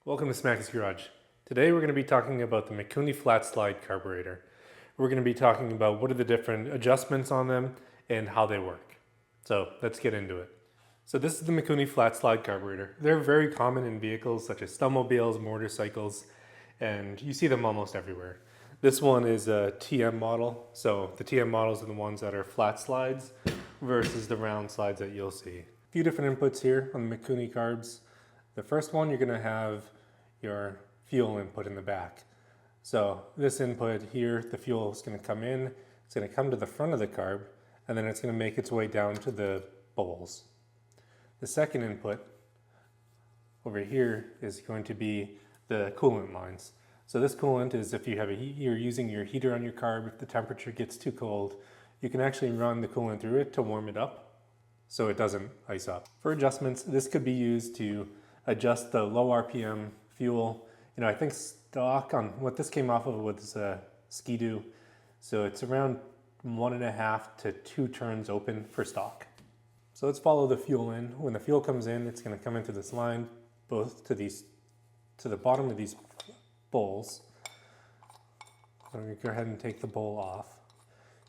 Welcome to Smack's Garage. Today we're going to be talking about the Mikuni Flat Slide Carburetor. We're going to be talking about what are the different adjustments on them and how they work. So let's get into it. So this is the Mikuni Flat Slide Carburetor. They're very common in vehicles such as snowmobiles, motorcycles, and you see them almost everywhere. This one is a TM model. So the TM models are the ones that are flat slides versus the round slides that you'll see. A few different inputs here on the Mikuni carbs. The first one, you're going to have your fuel input in the back. So this input here, the fuel is going to come in, it's going to come to the front of the carb, and then it's going to make its way down to the bowls. The second input over here is going to be the coolant lines. So this coolant is if you're using your heater on your carb, if the temperature gets too cold, you can actually run the coolant through it to warm it up so it doesn't ice up. For adjustments, this could be used to adjust the low RPM fuel. I think stock on what this came off of was Ski-Doo. So it's around 1.5 to 2 turns open for stock. So let's follow the fuel in. When the fuel comes in, it's going to come into this line, both to the bottom of these bowls. I'm going to go ahead and take the bowl off.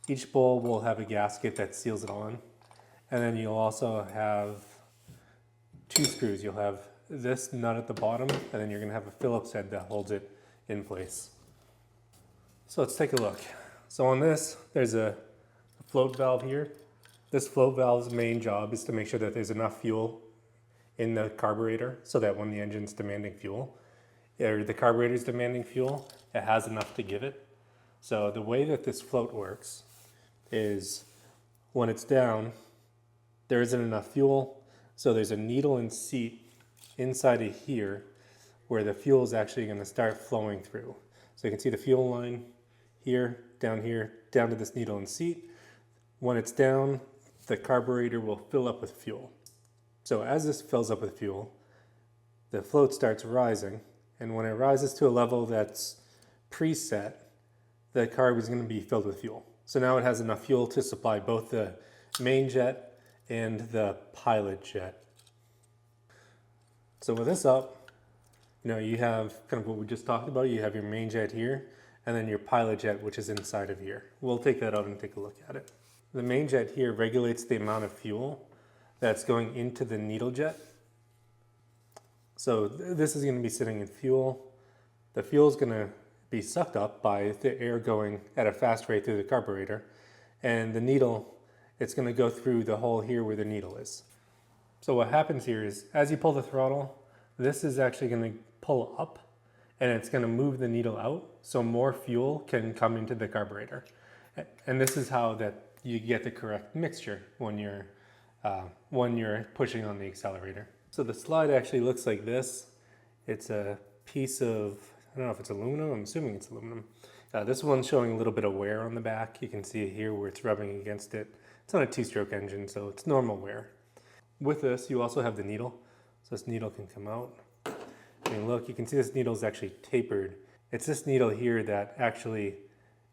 Each bowl will have a gasket that seals it on. And then you'll also have 2 screws. You'll have this nut at the bottom, and then you're going to have a Phillips head that holds it in place. So let's take a look. So on this, there's a float valve here. This float valve's main job is to make sure that there's enough fuel in the carburetor so that when the engine's demanding fuel, or the carburetor's demanding fuel, it has enough to give it. So the way that this float works is when it's down, there isn't enough fuel, so there's a needle and seat inside of here where the fuel is actually going to start flowing through. So you can see the fuel line here, down to this needle and seat. When it's down, the carburetor will fill up with fuel. So as this fills up with fuel, the float starts rising, and when it rises to a level that's preset, the carb is going to be filled with fuel. So now it has enough fuel to supply both the main jet and the pilot jet. So with this up, you have kind of what we just talked about. You have your main jet here, and then your pilot jet, which is inside of here. We'll take that out and take a look at it. The main jet here regulates the amount of fuel that's going into the needle jet. So this is going to be sitting in fuel. The fuel is going to be sucked up by the air going at a fast rate through the carburetor, and the needle, it's going to go through the hole here where the needle is. So what happens here is as you pull the throttle, this is actually going to pull up and it's going to move the needle out so more fuel can come into the carburetor. And this is how that you get the correct mixture when you're pushing on the accelerator. So the slide actually looks like this. It's a piece of, I don't know if it's aluminum, I'm assuming it's aluminum. This one's showing a little bit of wear on the back. You can see it here where it's rubbing against it. It's on a 2-stroke engine, so it's normal wear. With this, you also have the needle. So this needle can come out. And look, you can see this needle is actually tapered. It's this needle here that actually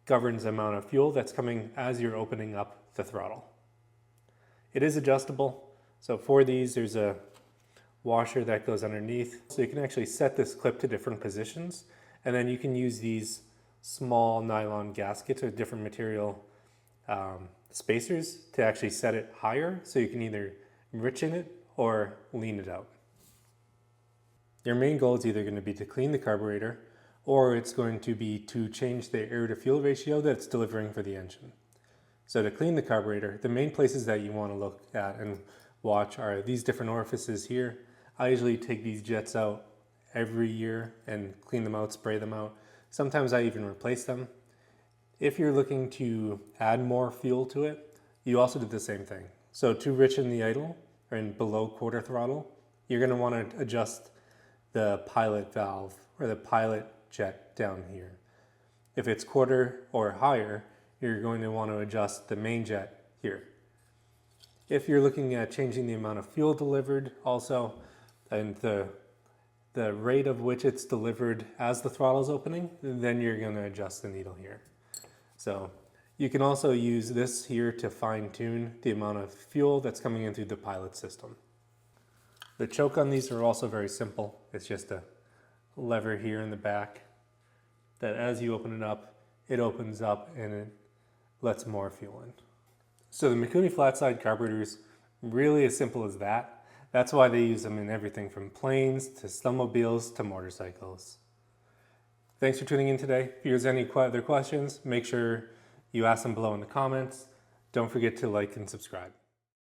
governs the amount of fuel that's coming as you're opening up the throttle. It is adjustable. So for these, there's a washer that goes underneath. So you can actually set this clip to different positions. And then you can use these small nylon gaskets or different material spacers to actually set it higher. So you can either richen it or lean it out. Your main goal is either going to be to clean the carburetor or it's going to be to change the air to fuel ratio that it's delivering for the engine. So to clean the carburetor, the main places that you want to look at and watch are these different orifices here. I usually take these jets out every year and clean them out, spray them out. Sometimes I even replace them. If you're looking to add more fuel to it, you also do the same thing. So to richen the idle, or in below quarter throttle, you're going to want to adjust the pilot valve or the pilot jet down here. If it's quarter or higher, you're going to want to adjust the main jet here. If you're looking at changing the amount of fuel delivered also, and the rate of which it's delivered as the throttle's opening, then you're going to adjust the needle here. So you can also use this here to fine-tune the amount of fuel that's coming in through the pilot system. The choke on these are also very simple. It's just a lever here in the back that as you open it opens up and it lets more fuel in. So the Mikuni flat slide carburetor is really as simple as that. That's why they use them in everything from planes to snowmobiles to motorcycles. Thanks for tuning in today. If there's any other questions, make sure you ask them below in the comments. Don't forget to like and subscribe.